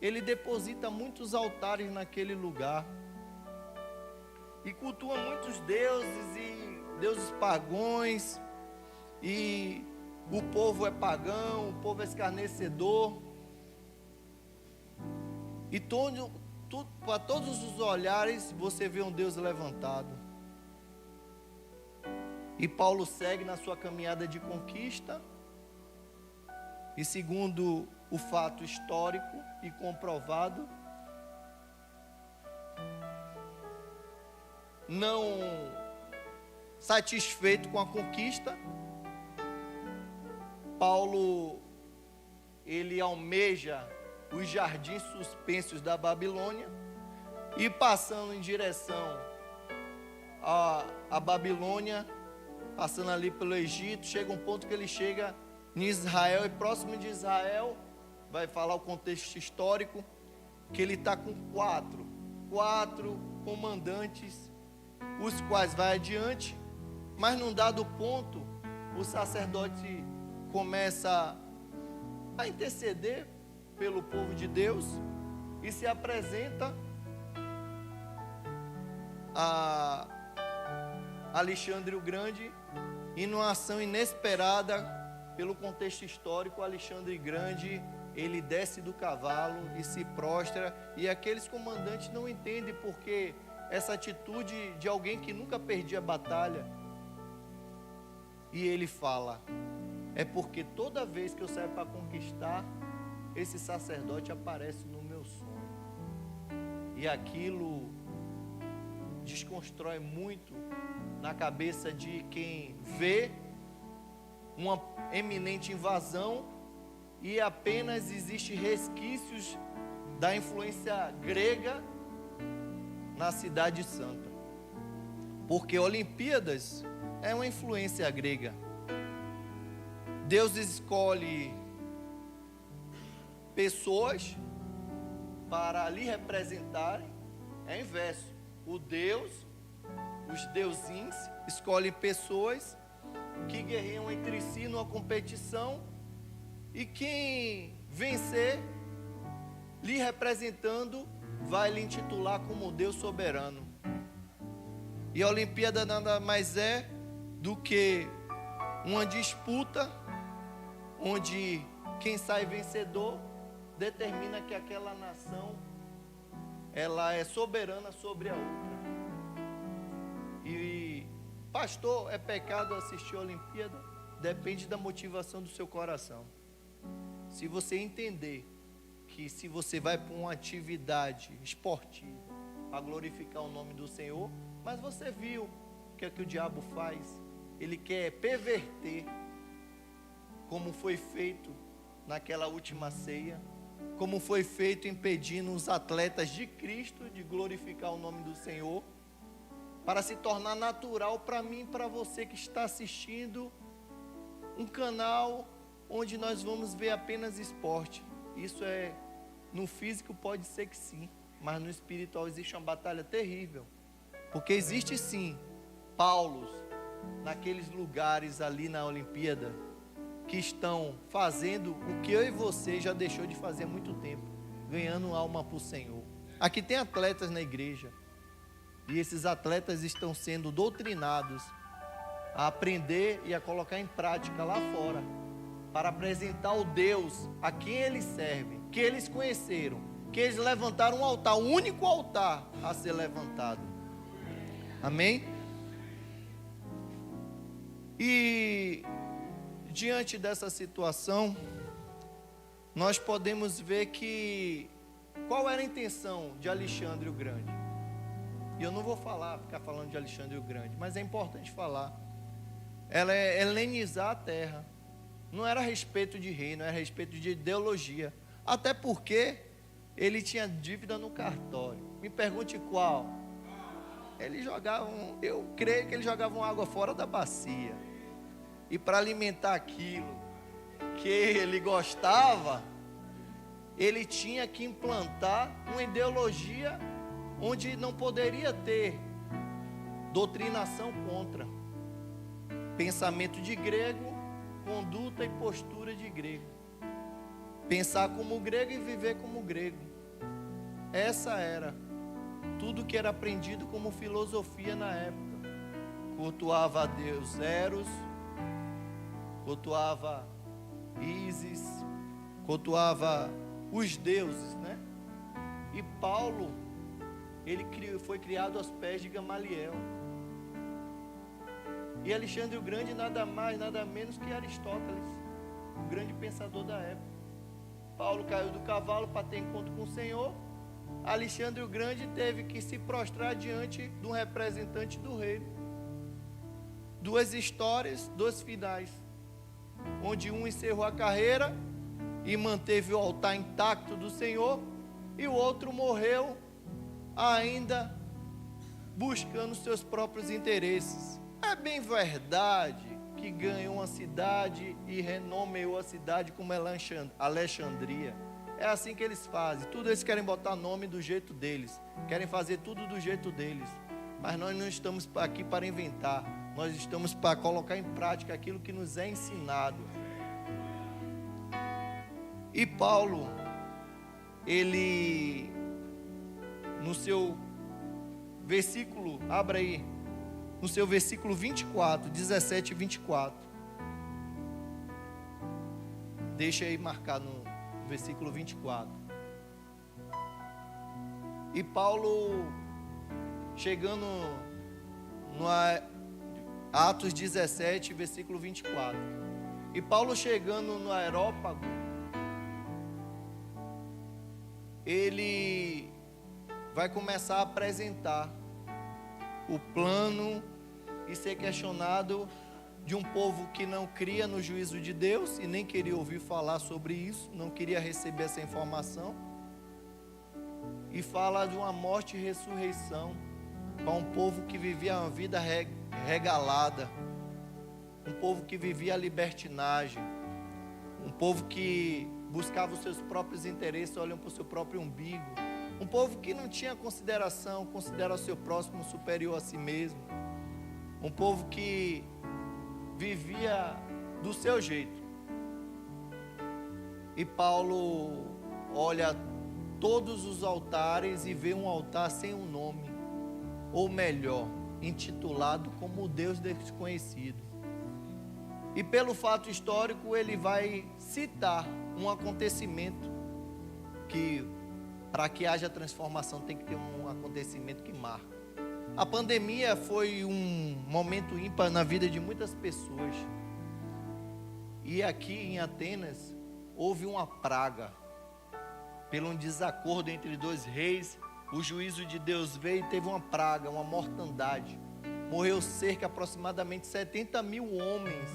ele deposita muitos altares naquele lugar e cultua muitos deuses e deuses pagãos, e o povo é pagão, o povo é escarnecedor, e tudo para todos os olhares, você vê um Deus levantado. E Paulo segue na sua caminhada de conquista. E segundo o fato histórico e comprovado, não satisfeito com a conquista, Paulo, ele almeja os jardins suspensos da Babilônia, e passando em direção à Babilônia, passando ali pelo Egito, chega um ponto que ele chega em Israel, e próximo de Israel, vai falar o contexto histórico, que ele está com quatro comandantes, os quais vai adiante, mas num dado ponto, o sacerdote começa a interceder pelo povo de Deus, e se apresenta a Alexandre o Grande, e numa ação inesperada, pelo contexto histórico, Alexandre Grande, ele desce do cavalo e se prostra, e aqueles comandantes não entendem porque essa atitude de alguém que nunca perdia a batalha. E ele fala: é porque toda vez que eu saio para conquistar, esse sacerdote aparece no meu sonho. E aquilo desconstrói muito na cabeça de quem vê uma eminente invasão e apenas existe resquícios da influência grega na cidade santa. Porque Olimpíadas é uma influência grega. Deus escolhe pessoas para lhe representarem. É o inverso. Os deusins escolhem pessoas que guerreiam entre si numa competição, e quem vencer, lhe representando, vai lhe intitular como Deus soberano. E a Olimpíada nada mais é do que uma disputa onde quem sai vencedor determina que aquela nação ela é soberana sobre a outra. E pastor, é pecado assistir a Olimpíada? Depende da motivação do seu coração. Se você entender que se você vai para uma atividade esportiva para glorificar o nome do Senhor, mas você viu o que é que o diabo faz? Ele quer perverter, como foi feito naquela última ceia, como foi feito impedindo os atletas de Cristo de glorificar o nome do Senhor, para se tornar natural para mim e para você que está assistindo um canal onde nós vamos ver apenas esporte. Isso é, no físico pode ser que sim, mas no espiritual existe uma batalha terrível, porque existe sim Paulos naqueles lugares ali na Olimpíada que estão fazendo o que eu e você já deixou de fazer há muito tempo, ganhando alma para o Senhor. Aqui tem atletas na igreja, e esses atletas estão sendo doutrinados a aprender e a colocar em prática lá fora, para apresentar o Deus a quem eles servem, que eles conheceram, que eles levantaram um altar, o único altar a ser levantado. Amém? E diante dessa situação, nós podemos ver que qual era a intenção de Alexandre o Grande. E eu não vou ficar falando de Alexandre o Grande, mas é importante falar. Ela é helenizar a terra. Não era a respeito de reino, era a respeito de ideologia. Até porque ele tinha dívida no cartório. Me pergunte qual. Eles jogavam, eu creio que eles jogavam água fora da bacia. E para alimentar aquilo que ele gostava, ele tinha que implantar uma ideologia onde não poderia ter doutrinação contra. Pensamento de grego, conduta e postura de grego. Pensar como grego e viver como grego. Essa era tudo que era aprendido como filosofia na época. Cultuava a Deus Eros, cultuava Ísis, cultuava os deuses, né? E Paulo, foi criado aos pés de Gamaliel. E Alexandre o Grande nada mais, nada menos que Aristóteles, o grande pensador da época. Paulo caiu do cavalo para ter encontro com o Senhor. Alexandre o Grande teve que se prostrar diante de um representante do reino. Duas histórias, dois finais, onde um encerrou a carreira e manteve o altar intacto do Senhor, e o outro morreu ainda buscando seus próprios interesses. É bem verdade que ganhou uma cidade e renomeou a cidade como Alexandria. É assim que eles fazem. Tudo eles querem botar nome do jeito deles, querem fazer tudo do jeito deles. Mas nós não estamos aqui para inventar, nós estamos para colocar em prática aquilo que nos é ensinado. E Paulo, ele, no seu versículo, abra aí, no seu versículo 24, 17 e 24. Deixa aí marcar no versículo 24. E Paulo, chegando no Atos 17, versículo 24. E Paulo chegando no Areópago, ele vai começar a apresentar o plano e ser questionado de um povo que não cria no juízo de Deus e nem queria ouvir falar sobre isso, não queria receber essa informação, e fala de uma morte e ressurreição para um povo que vivia uma vida regalada, um povo que vivia a libertinagem, um povo que buscava os seus próprios interesses, olhando para o seu próprio umbigo, um povo que não tinha consideração, considera o seu próximo superior a si mesmo, um povo que vivia do seu jeito. E Paulo olha todos os altares e vê um altar sem um nome, ou melhor, intitulado como o Deus desconhecido. E pelo fato histórico ele vai citar um acontecimento que, para que haja transformação, tem que ter um acontecimento que marca. A pandemia foi um momento ímpar na vida de muitas pessoas. E aqui em Atenas houve uma praga. Pelo um desacordo entre dois reis, o juízo de Deus veio e teve uma praga, uma mortandade. Morreu cerca aproximadamente 70 mil homens.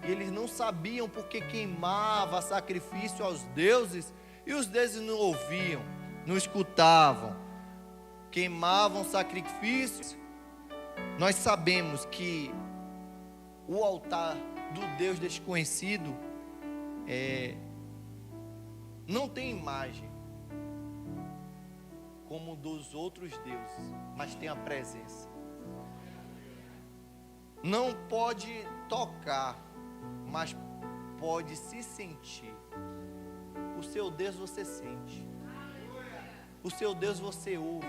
E eles não sabiam porque queimava sacrifício aos deuses, e os deuses não ouviam, não escutavam. Queimavam sacrifícios. Nós sabemos que o altar do Deus desconhecido não tem imagem como dos outros deuses, mas tem a presença. Não pode tocar, mas pode se sentir. O seu Deus você sente. O seu Deus você ouve.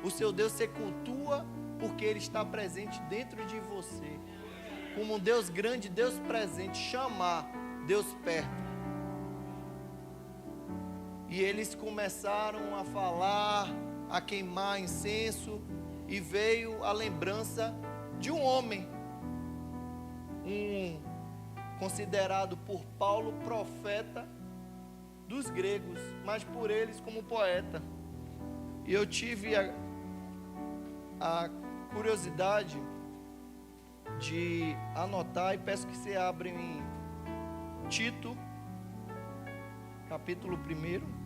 O seu Deus você cultua porque Ele está presente dentro de você. Como um Deus grande, Deus presente, chamar Deus perto. E eles começaram a falar, a queimar incenso, e veio a lembrança de um homem, considerado por Paulo profeta dos gregos, mas por eles como poeta. E eu tive a curiosidade de anotar, e peço que você abra em Tito, capítulo 1.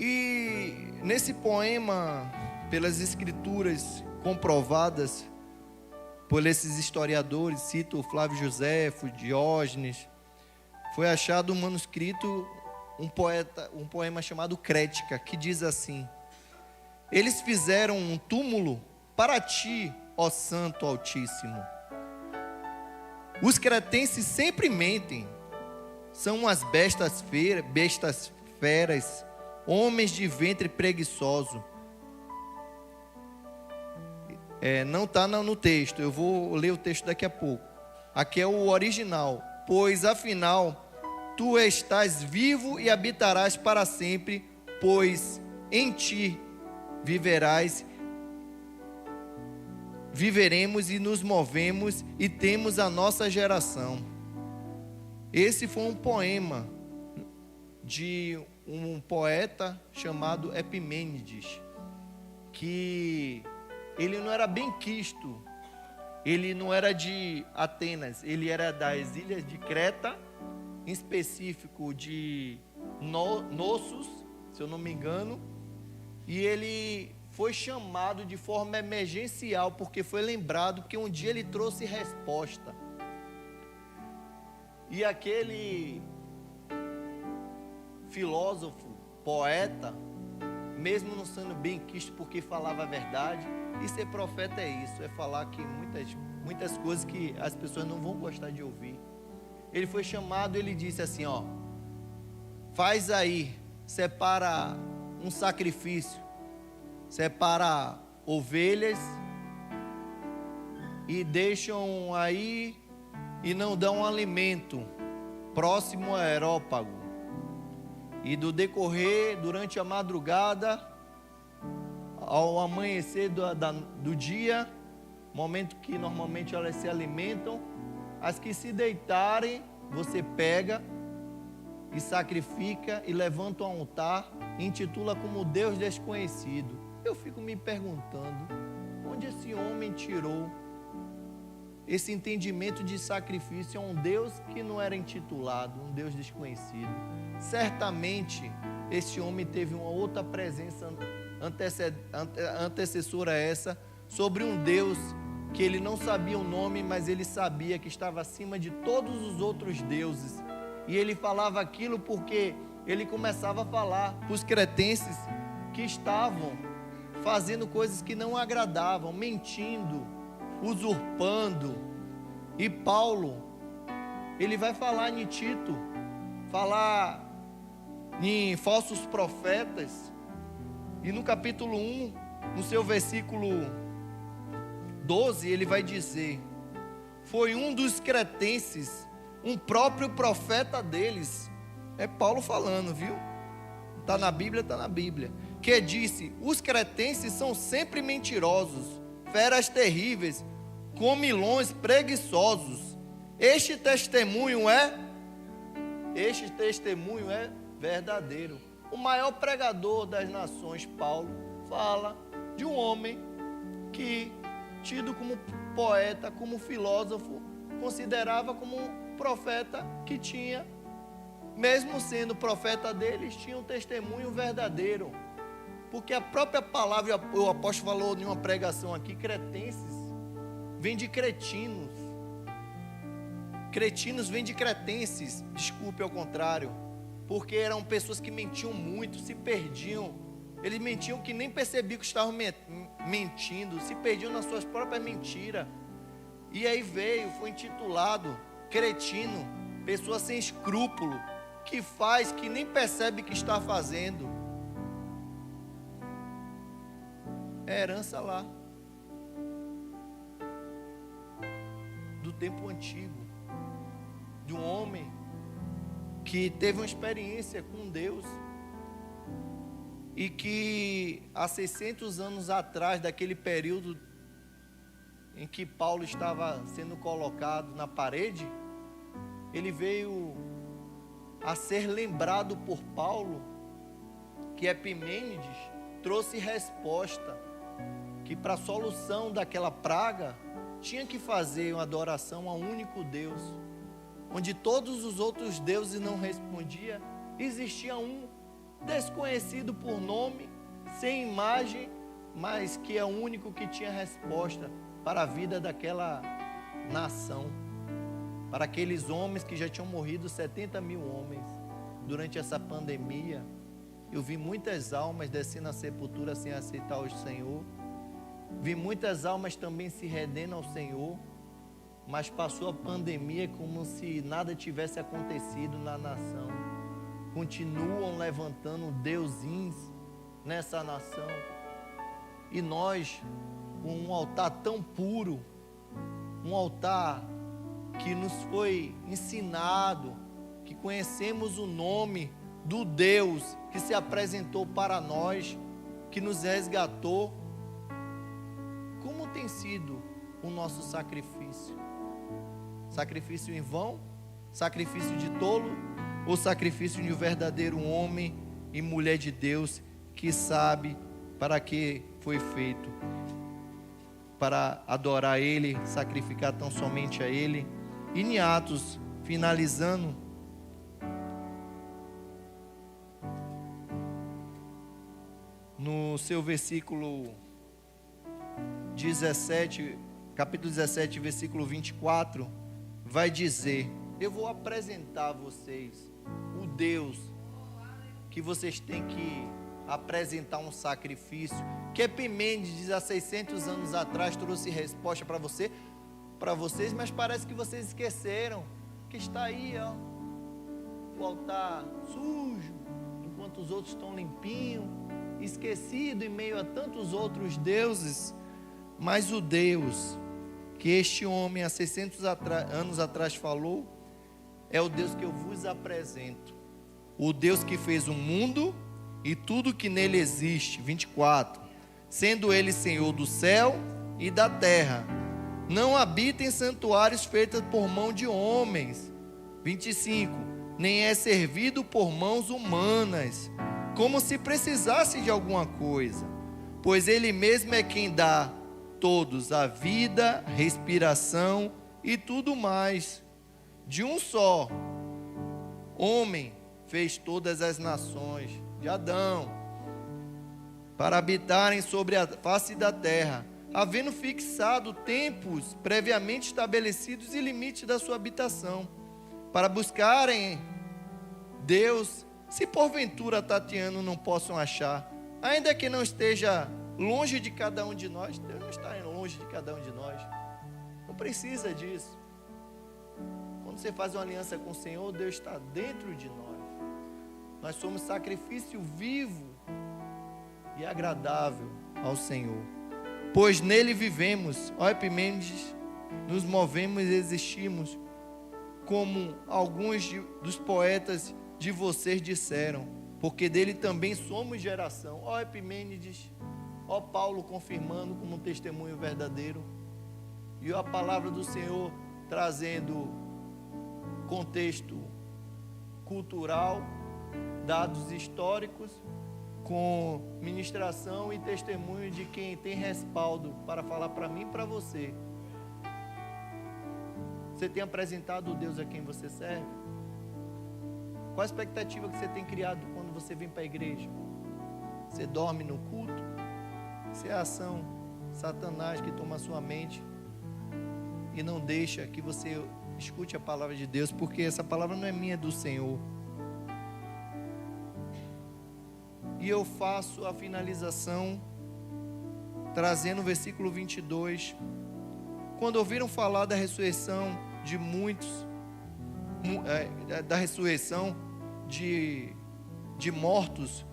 E nesse poema, pelas escrituras comprovadas por esses historiadores, cito Flávio Joséfo, Diógenes, foi achado um manuscrito, um poema chamado Crética, que diz assim: eles fizeram um túmulo para ti, ó Santo Altíssimo. Os cretenses sempre mentem, são umas bestas feras, homens de ventre preguiçoso. Não está no texto, eu vou ler o texto daqui a pouco. Aqui é o original. Pois afinal, tu estás vivo e habitarás para sempre, pois em ti viveremos e nos movemos e temos a nossa geração. Esse foi um poema de um poeta chamado Epimênides, que ele não era benquisto, ele não era de Atenas, ele era das ilhas de Creta, em específico de Nossos, se eu não me engano, e ele foi chamado de forma emergencial, porque foi lembrado que um dia ele trouxe resposta. E aquele filósofo, poeta, mesmo não sendo benquisto porque falava a verdade, e ser profeta é isso, é falar que muitas coisas que as pessoas não vão gostar de ouvir. Ele foi chamado, ele disse assim, faz aí, separa um sacrifício, separa ovelhas e deixam aí e não dão alimento próximo ao Areópago. E do decorrer, durante a madrugada, ao amanhecer do dia, momento que normalmente elas se alimentam, as que se deitarem, você pega e sacrifica e levanta um altar e intitula como Deus desconhecido. Eu fico me perguntando, onde esse homem tirou esse entendimento de sacrifício a um Deus que não era intitulado, um Deus desconhecido? Certamente, esse homem teve uma outra presença antecessora a essa, sobre um Deus que ele não sabia o nome, mas ele sabia que estava acima de todos os outros deuses. E ele falava aquilo porque ele começava a falar para os cretenses que estavam fazendo coisas que não agradavam, mentindo, usurpando. E Paulo, ele vai falar em Tito, falar em falsos profetas, e no capítulo 1, no seu versículo 12, ele vai dizer: foi um dos cretenses, um próprio profeta deles, é Paulo falando, viu? Está na Bíblia, que disse: os cretenses são sempre mentirosos, feras terríveis, comilões preguiçosos. Este testemunho é verdadeiro. O maior pregador das nações, Paulo, fala de um homem que, tido como poeta, como filósofo, considerava como um profeta que tinha, mesmo sendo profeta deles, tinha um testemunho verdadeiro. Porque a própria palavra, o apóstolo falou em uma pregação aqui, cretenses, vem de cretinos. Cretinos vem de cretenses, desculpe, ao contrário. Porque eram pessoas que mentiam muito, se perdiam. Eles mentiam que nem percebiam que estavam mentindo, se perdiam nas suas próprias mentiras. E aí foi intitulado cretino, pessoa sem escrúpulo, que faz, que nem percebe que está fazendo. É herança lá, do tempo antigo, de um homem que teve uma experiência com Deus e que há 600 anos atrás, daquele período em que Paulo estava sendo colocado na parede, ele veio a ser lembrado por Paulo que Epimênides trouxe resposta, que para a solução daquela praga tinha que fazer uma adoração a um único Deus, onde todos os outros deuses não respondiam. Existia um desconhecido por nome, sem imagem, mas que é o único que tinha resposta para a vida daquela nação, para aqueles homens que já tinham morrido, 70 mil homens durante essa pandemia. Eu vi muitas almas descendo à sepultura sem aceitar o Senhor, vi muitas almas também se rendendo ao Senhor, mas passou a pandemia como se nada tivesse acontecido na nação. continuam levantando deusins nessa nação. E nós, com um altar tão puro, um altar que nos foi ensinado, que conhecemos o nome do Deus que se apresentou para nós, que nos resgatou. Como tem sido o nosso sacrifício? Sacrifício em vão? Sacrifício de tolo? Ou sacrifício de um verdadeiro homem e mulher de Deus que sabe para que foi feito? Para adorar Ele, sacrificar tão somente a Ele. E em Atos, finalizando, no seu versículo 17, capítulo 17, versículo 24, vai dizer: eu vou apresentar a vocês o Deus que vocês têm que apresentar um sacrifício, que Epimênides há 600 anos atrás trouxe resposta para vocês, mas parece que vocês esqueceram que está aí, ó, o altar sujo, enquanto os outros estão limpinhos, esquecido em meio a tantos outros deuses. Mas o Deus que este homem há 600 anos atrás falou, é o Deus que eu vos apresento. O Deus que fez o mundo e tudo que nele existe. 24. Sendo ele Senhor do céu e da terra, não habita em santuários feitos por mão de homens. 25. Nem é servido por mãos humanas, como se precisasse de alguma coisa, pois ele mesmo é quem dá todos a vida, respiração e tudo mais. De um só homem fez todas as nações, de Adão, para habitarem sobre a face da terra, havendo fixado tempos previamente estabelecidos e limites da sua habitação, para buscarem Deus, se porventura tateando não possam achar, ainda que não esteja longe de cada um de nós. Deus não está longe de cada um de nós, não precisa disso. Quando você faz uma aliança com o Senhor, Deus está dentro de nós. Nós somos sacrifício vivo e agradável ao Senhor, pois nele vivemos, ó Epimênides, nos movemos e existimos, como alguns dos poetas de vocês disseram, porque dele também somos geração. Ó Epimênides, ó Paulo confirmando como um testemunho verdadeiro, e a palavra do Senhor trazendo contexto cultural, dados históricos, com ministração e testemunho de quem tem respaldo para falar para mim e para você. Você tem apresentado o Deus a quem você serve? Qual a expectativa que você tem criado quando você vem para a igreja? Você dorme no culto? Isso é a ação Satanás que toma a sua mente e não deixa que você escute a palavra de Deus, porque essa palavra não é minha, é do Senhor. E eu faço a finalização trazendo o versículo 22. Quando ouviram falar da ressurreição de muitos, da ressurreição de mortos,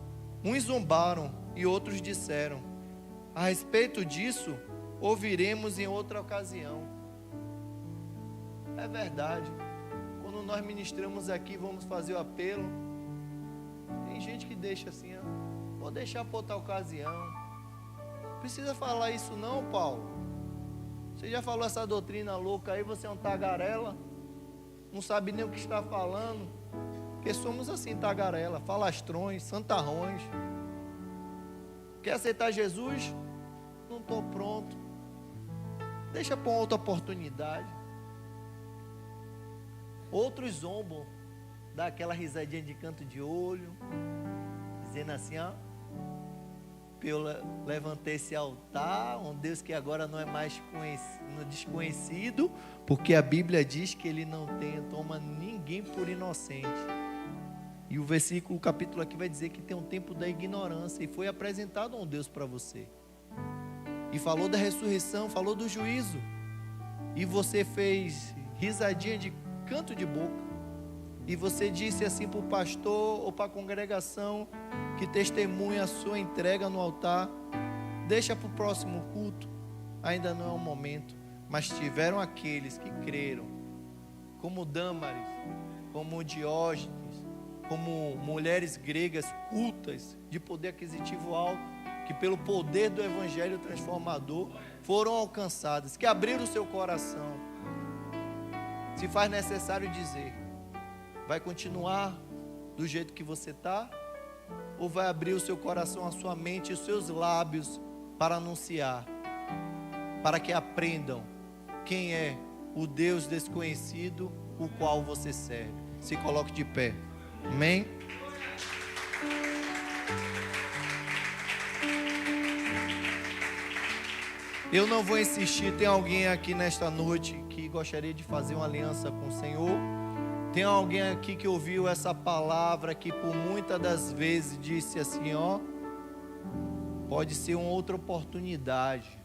uns zombaram e outros disseram: a respeito disso ouviremos em outra ocasião. É verdade. Quando nós ministramos aqui, vamos fazer o apelo, tem gente que deixa assim, ó, vou deixar para outra ocasião. Não precisa falar isso não, Paulo. Você já falou essa doutrina louca aí, você é um tagarela, não sabe nem o que está falando, porque somos assim, tagarela, falastrões, santarrões. Quer aceitar Jesus? Não estou pronto. Deixa para outra oportunidade. Outros zombam, dá aquela risadinha de canto de olho, dizendo assim, ó, eu levantei esse altar, um Deus que agora não é mais desconhecido, porque a Bíblia diz que Ele não toma ninguém por inocente. E o versículo, o capítulo aqui vai dizer que tem um tempo da ignorância, e foi apresentado um Deus para você, e falou da ressurreição, falou do juízo, e você fez risadinha de canto de boca. e você disse assim para o pastor ou para a congregação que testemunha a sua entrega no altar, deixa para o próximo culto, ainda não é o momento. Mas tiveram aqueles que creram, como Dâmaris, como Diógenes, como mulheres gregas cultas, de poder aquisitivo alto, que pelo poder do evangelho transformador foram alcançadas, que abriram o seu coração. Se faz necessário dizer, vai continuar do jeito que você está, ou vai abrir o seu coração, a sua mente e os seus lábios para anunciar, para que aprendam quem é o Deus desconhecido, o qual você serve. Se coloque de pé. Amém? Eu não vou insistir. Tem alguém aqui nesta noite que gostaria de fazer uma aliança com o Senhor? Tem alguém aqui que ouviu essa palavra, que por muitas das vezes disse assim, ó, pode ser uma outra oportunidade.